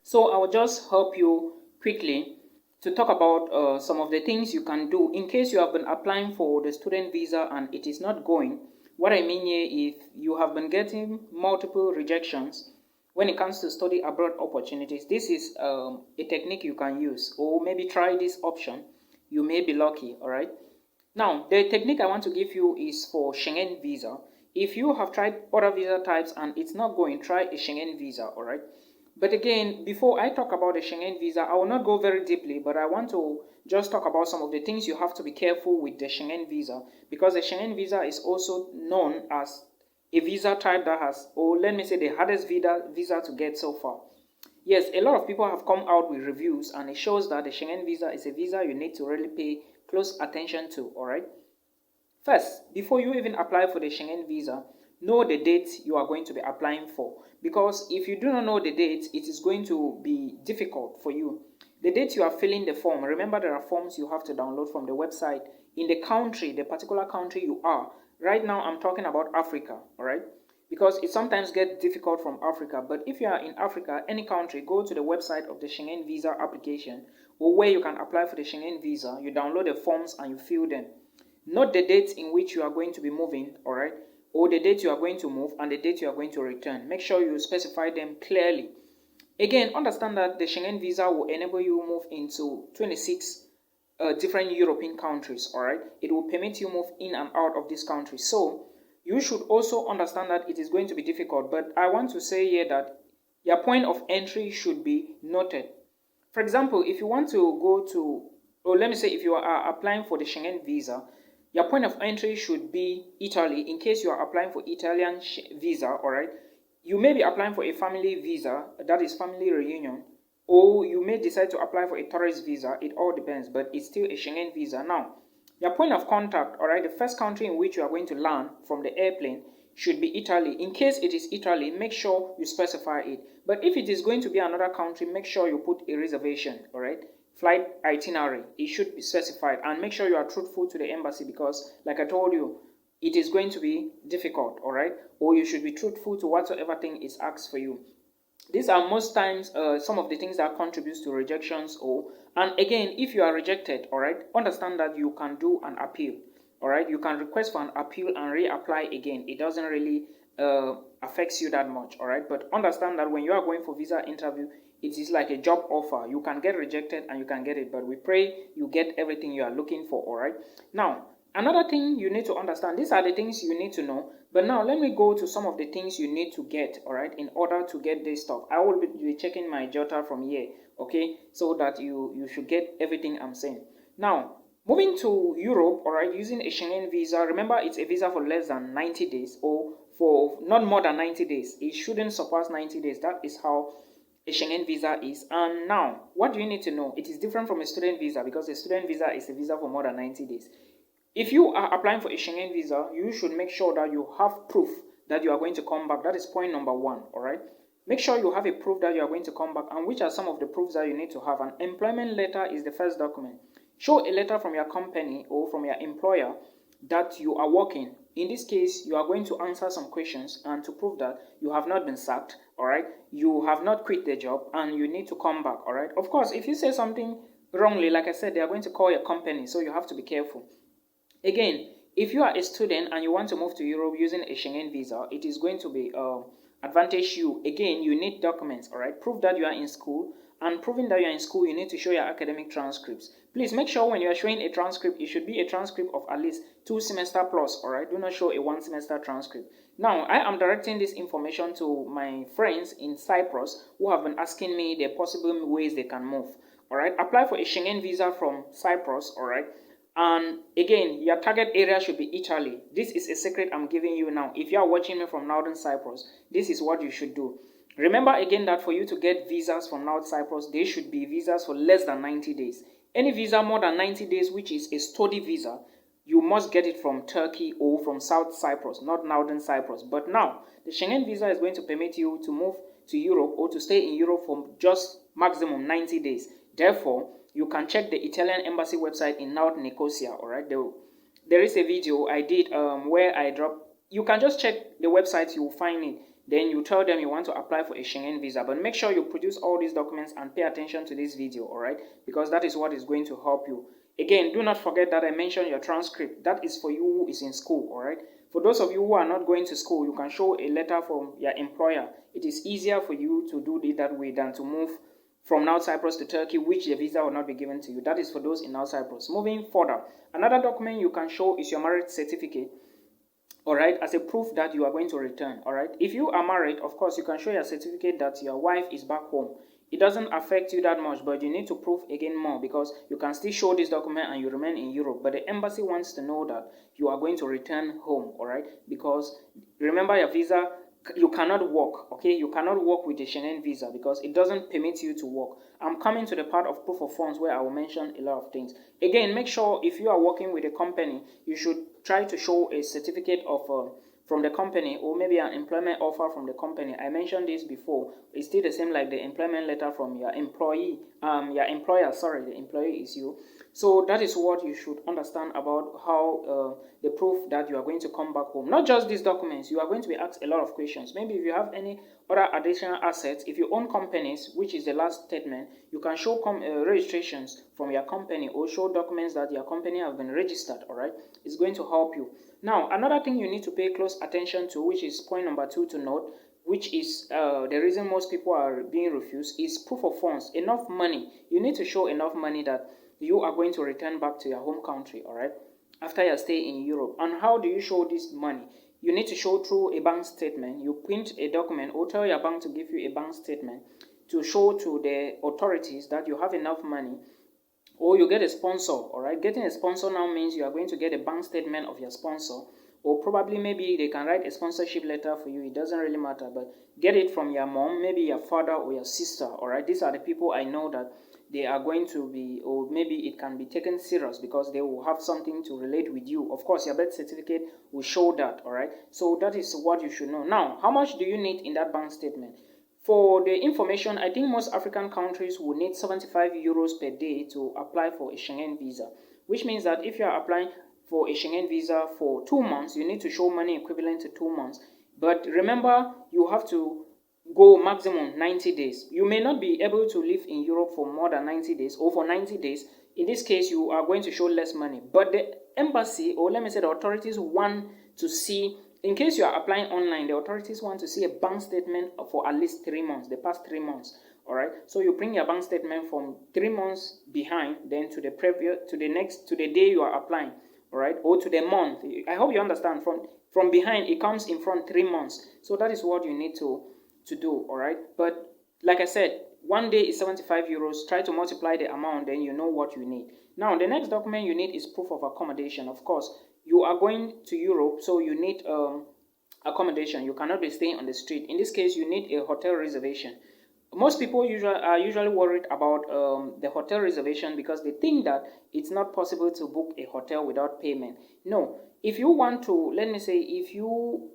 So I will just help you quickly to talk about some of the things you can do in case you have been applying for the student visa and it is not going. What I mean here, if you have been getting multiple rejections when it comes to study abroad opportunities, this is a technique you can use, or maybe try this option. You may be lucky, all right? Now, the technique I want to give you is for Schengen visa. If you have tried other visa types and it's not going, try a Schengen visa, all right? But again, before I talk about the Schengen visa, I will not go very deeply, but I want to just talk about some of the things you have to be careful with the Schengen visa, because the Schengen visa is also known as a visa type that has, or let me say, the hardest visa to get so far. Yes, a lot of people have come out with reviews and it shows that the Schengen visa is a visa you need to really pay close attention to, all right? First, before you even apply for the Schengen visa, know the date you are going to be applying for. Because if you do not know the date, it is going to be difficult for you. The date you are filling the form, remember there are forms you have to download from the website in the country, the particular country you are. Right now, I'm talking about Africa, all right? Because it sometimes gets difficult from Africa. But if you are in Africa, any country, go to the website of the Schengen visa application or where you can apply for the Schengen visa. You download the forms and you fill them. Note the date in which you are going to be moving, all right, or the date you are going to move and the date you are going to return. Make sure you specify them clearly. Again, understand that the Schengen visa will enable you to move into 26 different European countries, all right. It will permit you move in and out of this country. So you should also understand that it is going to be difficult, but I want to say here that your point of entry should be noted. For example, if you want to go to, or let me say if you are applying for the Schengen visa, your point of entry should be Italy in case you are applying for Italian visa, all right? You may be applying for a family visa, that is family reunion, or you may decide to apply for a tourist visa. It all depends, but it's still a Schengen visa. Now, your point of contact, all right, the first country in which you are going to land from the airplane should be Italy. In case it is Italy, make sure you specify it. But if it is going to be another country, make sure you put a reservation, all right? Flight itinerary, it should be specified, and make sure you are truthful to the embassy because, like I told you, it is going to be difficult, all right? Or you should be truthful to whatsoever thing is asked for you. These are most times some of the things that contributes to rejections. And again, if you are rejected, all right, understand that you can do an appeal, all right? You can request for an appeal and reapply again. It doesn't really affects you that much, all right? But understand that when you are going for visa interview, it is like a job offer. You can get rejected and you can get it, but we pray you get everything you are looking for, all right? Now, another thing you need to understand, these are the things you need to know, but now let me go to some of the things you need to get, all right, in order to get this stuff. I will be checking my jotter from here, okay, so that you should get everything I'm saying. Now, moving to Europe, all right, using a Schengen visa, remember it's a visa for less than 90 days or for not more than 90 days. It shouldn't surpass 90 days. That is how a Schengen visa is. And now, what do you need to know? It is different from a student visa because a student visa is a visa for more than 90 days. If you are applying for a Schengen visa, you should make sure that you have proof that you are going to come back. That is point number one, all right? Make sure you have a proof that you are going to come back. And which are some of the proofs that you need to have? An employment letter is the first document. Show a letter from your company or from your employer that you are working. In this case, you are going to answer some questions and to prove that you have not been sacked, all right? You have not quit the job and you need to come back, all right? Of course, if you say something wrongly, like I said, they are going to call your company, so you have to be careful. Again, if you are a student and you want to move to Europe using a Schengen visa, it is going to be advantage you. Again, you need documents, all right? Prove that you are in school, and proving that you are in school, you need to show your academic transcripts. Please make sure when you are showing a transcript, it should be a transcript of at least 2 semester plus, all right? Do not show a 1 semester transcript. Now, I am directing this information to my friends in Cyprus who have been asking me the possible ways they can move, all right? Apply for a Schengen visa from Cyprus, all right? And again, your target area should be Italy. This is a secret I'm giving you now. If you are watching me from Northern Cyprus, this is what you should do. Remember again that for you to get visas from North Cyprus, they should be visas for less than 90 days. Any visa more than 90 days, which is a study visa, you must get it from Turkey or from South Cyprus, not Northern Cyprus. But now, the Schengen visa is going to permit you to move to Europe or to stay in Europe for just maximum 90 days. Therefore, you can check the Italian embassy website in North Nicosia, all right? There is a video I did where I dropped. You can just check the website, you will find it. then you tell them you want to apply for a Schengen visa. But make sure you produce all these documents and pay attention to this video, all right? Because that is what is going to help you. Again, do not forget that I mentioned your transcript. That is for you who is in school, all right? For those of you who are not going to school, you can show a letter from your employer. It is easier for you to do it that way than to move from North Cyprus to Turkey, which the visa will not be given to you. That is for those in North Cyprus. Moving further, another document you can show is your marriage certificate, all right, as a proof that you are going to return, all right? If you are married, of course, you can show your certificate that your wife is back home. It doesn't affect you that much, but you need to prove again more, because you can still show this document and you remain in Europe, but the embassy wants to know that you are going to return home, all right? Because remember, your visa, you cannot work, okay? You cannot work with the Schengen visa because it doesn't permit you to work. I'm coming to the part of proof of funds where I will mention a lot of things. Again, make sure if you are working with a company, you should try to show a certificate of from the company, or maybe an employment offer from the company. I mentioned this before. It's still the same like the employment letter from your employee, your employer. Sorry, the employee is you. So that is what you should understand about how the proof that you are going to come back home. Not just these documents, you are going to be asked a lot of questions. Maybe if you have any other additional assets, if you own companies, which is the last statement, you can show registrations from your company or show documents that your company have been registered, all right? It's going to help you. Now, another thing you need to pay close attention to, which is point number 2 to note, which is the reason most people are being refused, is proof of funds, enough money. You need to show enough money that you are going to return back to your home country, all right, after your stay in Europe. And how do you show this money? You need to show through a bank statement. You print a document or tell your bank to give you a bank statement to show to the authorities that you have enough money, or you get a sponsor, all right? Getting a sponsor now means you are going to get a bank statement of your sponsor, or probably maybe they can write a sponsorship letter for you. It doesn't really matter, but get it from your mom, maybe your father or your sister, all right? These are the people I know that they are going to be, or maybe it can be taken serious because they will have something to relate with you. Of course, your birth certificate will show that, all right? So that is what you should know. Now, how much do you need in that bank statement? For the information, I think most African countries will need 75 euros per day to apply for a Schengen visa, which means that if you are applying for a Schengen visa for 2 months, you need to show money equivalent to 2 months. But remember, you have to go maximum 90 days. You may not be able to live in Europe for more than 90 days or for 90 days. In this case, you are going to show less money. But the embassy, or let me say the authorities, want to see, in case you are applying online, the authorities want to see a bank statement for at least 3 months, the past 3 months. All right. So you bring your bank statement from 3 months behind, then to the previous, to the day you are applying. All right, or to the month. I hope you understand. From behind, it comes in front 3 months. So that is what you need to do. All right. But like I said, 1 day is 75 euros. Try to multiply the amount, then you know what you need. Now, the next document you need is proof of accommodation. Of course, you are going to Europe, so you need accommodation. You cannot be staying on the street. In this case, you need a hotel reservation. Most people are usually worried about the hotel reservation because they think that it's not possible to book a hotel without payment. No, if you want to, let me say, if you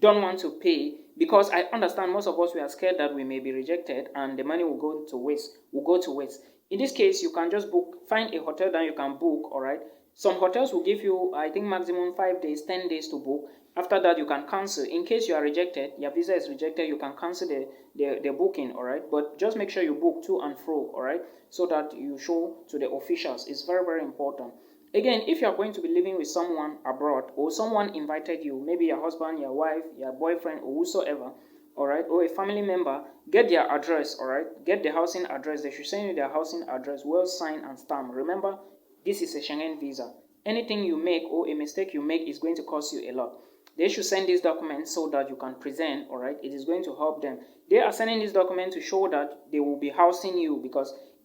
don't want to pay, because I understand most of us, we are scared that we may be rejected and the money will go to waste. In this case, you can just find a hotel that you can book, all right? Some hotels will give you, I think, maximum 5 days, 10 days to book. After that, you can cancel. In case you are rejected, your visa is rejected, you can cancel the booking, all right? But just make sure you book to and fro, all right? So that you show to the officials. It's very, very important. Again, if you are going to be living with someone abroad, or someone invited you, maybe your husband, your wife, your boyfriend, or whosoever, all right, or a family member, get their address, all right? Get the housing address. They should send you their housing address, well signed and stamped. Remember, this is a Schengen visa. Anything you make or a mistake you make is going to cost you a lot. They should send these documents so that you can present, all right? It is going to help them. They are sending this document to show that they will be housing you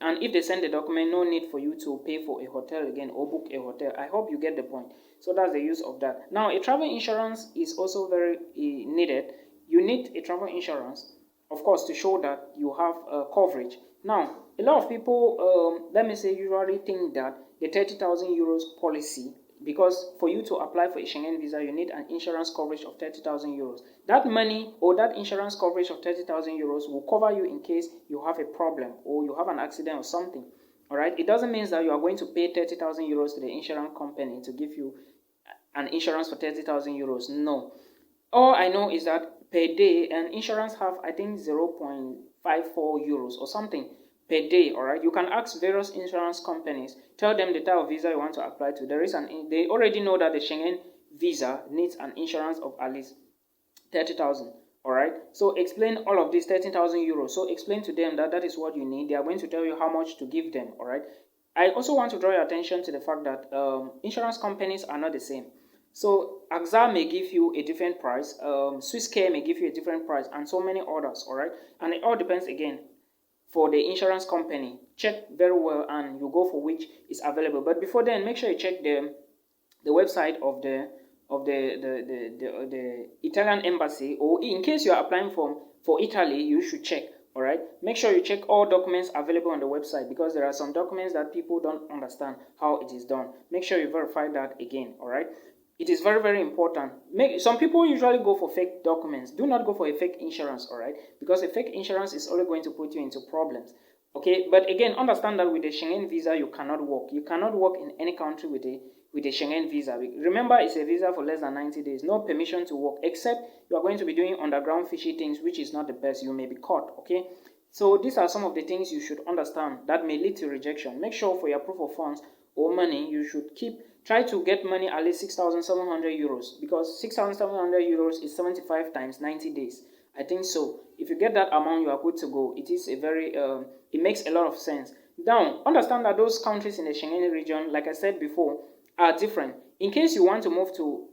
and if they send the document, no need for you to pay for a hotel again or book a hotel. I hope you get the point. So that's the use of that. Now, a travel insurance is also very needed. You need a travel insurance, of course, to show that you have coverage. Now, a lot of people, let me say, usually think that the 30,000 euros policy, because for you to apply for a Schengen visa, you need an insurance coverage of 30,000 euros. That money or that insurance coverage of 30,000 euros will cover you in case you have a problem or you have an accident or something. All right. It doesn't mean that you are going to pay 30,000 euros to the insurance company to give you an insurance for 30,000 euros. No. All I know is that per day, and insurance have, I think, 0.54 euros or something per day. All right, you can ask various insurance companies, tell them the type of visa you want to apply to. They already know that the Schengen visa needs an insurance of at least 30,000. All right, so explain all of this, 13,000 euros. So explain to them that that is what you need. They are going to tell you how much to give them. All right, I also want to draw your attention to the fact that insurance companies are not the same. So AXA may give you a different price, Swisscare may give you a different price, and so many others. All right, and it all depends again for the insurance company. Check very well and you go for which is available. But before then, make sure you check the website of the Italian embassy, or in case you are applying for Italy, you should check. All right, make sure you check all documents available on the website, because there are some documents that people don't understand how it is done. Make sure you verify that again. All right, it is very, very important. Some people usually go for fake documents. Do not go for a fake insurance. All right, because a fake insurance is only going to put you into problems. Okay, but again, understand that with the Schengen visa, you cannot work. You cannot work in any country with a Schengen visa. Remember, it's a visa for less than 90 days. No permission to work, except you are going to be doing underground fishy things, which is not the best. You may be caught, okay? So these are some of the things you should understand that may lead to rejection. Make sure for your proof of funds or money, you should try to get money at least 6,700 euros, because 6,700 euros is 75 times 90 days. I think so. If you get that amount, you are good to go. It is a very, it makes a lot of sense. Now, understand that those countries in the Schengen region, like I said before, are different. In case you want to move to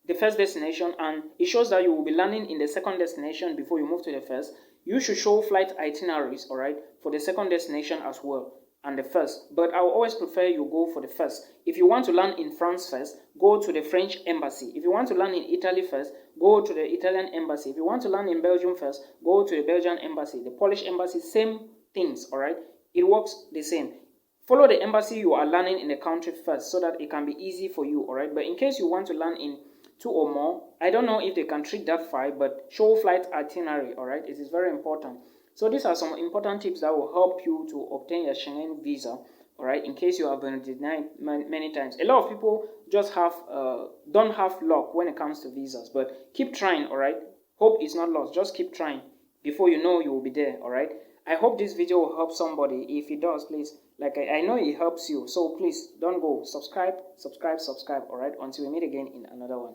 the first destination and it shows that you will be landing in the second destination before you move to the first, you should show flight itineraries, all right, for the second destination as well and the first. But I will always prefer you go for the first. If you want to land in France first, go to the French embassy. If you want to land in Italy first, go to the Italian embassy. If you want to land in Belgium first, go to the Belgian embassy. The Polish embassy, same things, all right? It works the same. Follow the embassy you are landing in the country first so that it can be easy for you, all right? But in case you want to land in 2 or more, I don't know if they can treat that file, but show flight itinerary, all right? It is very important. So these are some important tips that will help you to obtain your Schengen visa, all right, in case you have been denied many times. A lot of people just don't have luck when it comes to visas, but keep trying, all right? Hope is not lost. Just keep trying. Before you know, you will be there, all right? I hope this video will help somebody. If it does, please, like I know it helps you, so please don't go. Subscribe, all right, until we meet again in another one.